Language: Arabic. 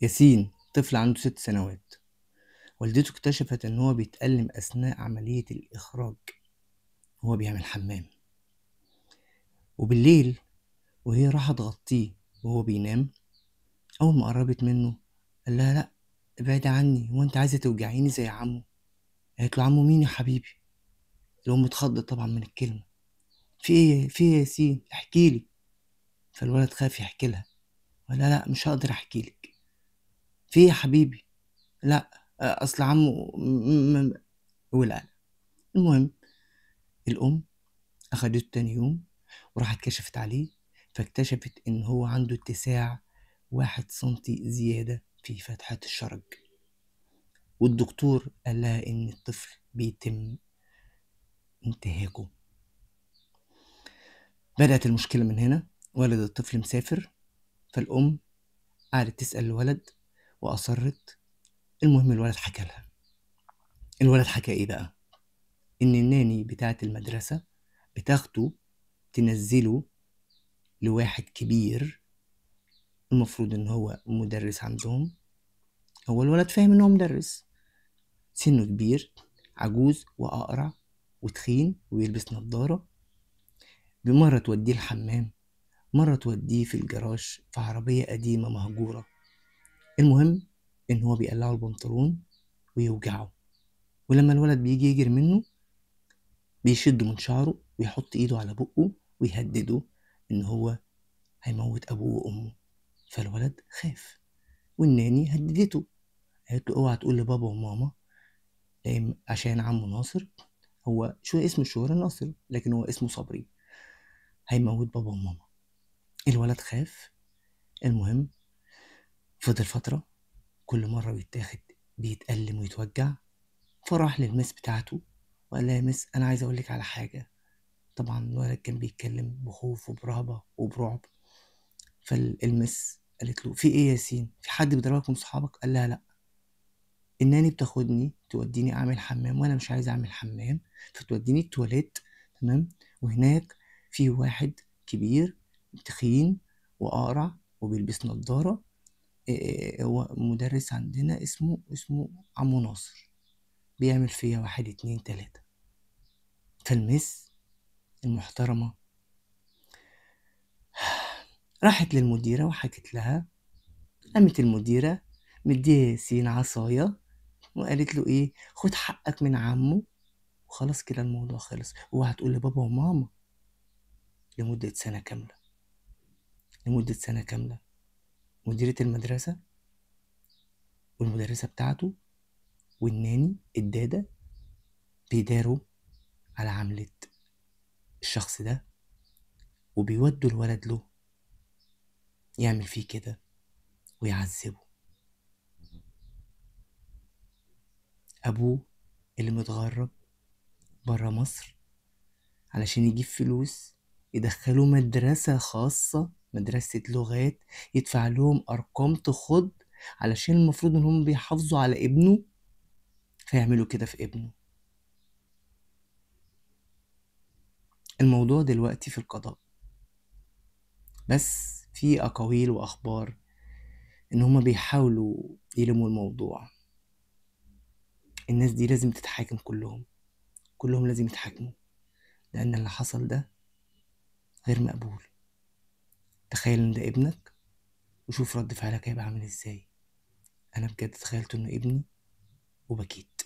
ياسين طفل عنده 6 سنوات. والدته اكتشفت ان هو بيتألم اثناء عملية الاخراج وهو بيعمل حمام. وبالليل وهي راحة تغطيه وهو بينام، اول ما قربت منه قال لها لا، ابعدي عني، هو انت عايزة توجعيني زي عمو؟ قالت له عمو مين يا حبيبي؟ الام اتخضت طبعا من الكلمة. في ايه يا ياسين؟ احكي لي. فالولد خاف يحكي لها، قال لا مش هقدر احكي لك. في ايه يا حبيبي؟ لا، اصل عمو ولا. المهم الام اخدته تاني يوم وراحت كشفت عليه، فاكتشفت ان هو عنده اتساع 1 سنتي زيادة في فتحة الشرج. والدكتور قال لها ان الطفل بيتم انتهاكه. بدأت المشكلة من هنا. والد الطفل مسافر، فالأم قعدت تسأل الولد وأصرت. المهم الولد حكى لها. الولد حكى إيه بقى؟ إن الناني بتاعة المدرسة بتاخده تنزله لواحد كبير، المفروض إن هو مدرس عندهم. هو الولد فاهم إن هو مدرس، سنه كبير، عجوز وأقرع وتخين ويلبس نظارة. بمرة توديه الحمام، مرة توديه في الجراج في عربية قديمة مهجورة. المهم إن هو بيقلعه البنطلون ويوجعه، ولما الولد بيجي يجري منه بيشده من شعره ويحط إيده على بقه ويهدده إن هو هيموت أبوه وأمه. فالولد خاف، والناني هددته، قالت له اوعى تقول لبابا وماما، عشان عمه ناصر، هو شو اسم الشهرة ناصر لكن هو اسمه صبري، هيموت بابا وماما. الولد خاف. المهم فضل فترة كل مرة بيتاخد بيتألم ويتوجع، فراح للمس بتاعته وقال لها يا مس أنا عايز أقولك على حاجة. طبعا الولد كان بيتكلم بخوف وبرهبة وبرعب. فالمس قالت له في ايه يا ياسين؟ في حد بيضربك من صحابك؟ قال لها لا، الناني بتاخدني توديني اعمل حمام وانا مش عايز اعمل حمام، فتوديني التواليت. تمام. وهناك في واحد كبير تخين واقرع وبيلبس نظارة، هو مدرس عندنا اسمه عمو ناصر، بيعمل فيا 1 2 3. فالمس المحترمة راحت للمديرة وحكت لها. قامت المديرة مديه ياسين عصاية وقالت له ايه، خد حقك من عمه وخلاص كده الموضوع خلص، اوعى تقول لبابا وماما. لمدة سنة كاملة، لمدة سنة كاملة مديرة المدرسة والمدرسة بتاعته والناني الدادة بيداروا على عملة الشخص ده، وبيودوا الولد له يعمل فيه كده ويعذبه. أبوه اللي متغرب برا مصر علشان يجيب فلوس يدخلوا مدرسة خاصة، مدرسة لغات، يدفع لهم أرقام تخض علشان المفروض إن هم بيحافظوا على ابنه، فيعملوا كده في ابنه. الموضوع دلوقتي في القضاء، بس في أقاويل وأخبار إن هم بيحاولوا يلموا الموضوع. الناس دي لازم تتحاكم، كلهم لازم يتحاكموا، لأن اللي حصل ده غير مقبول. تخيل إن ده ابنك وشوف رد فعلك هيبقى عامل إزاي. أنا بجد تخيلت إنه ابني وبكيت.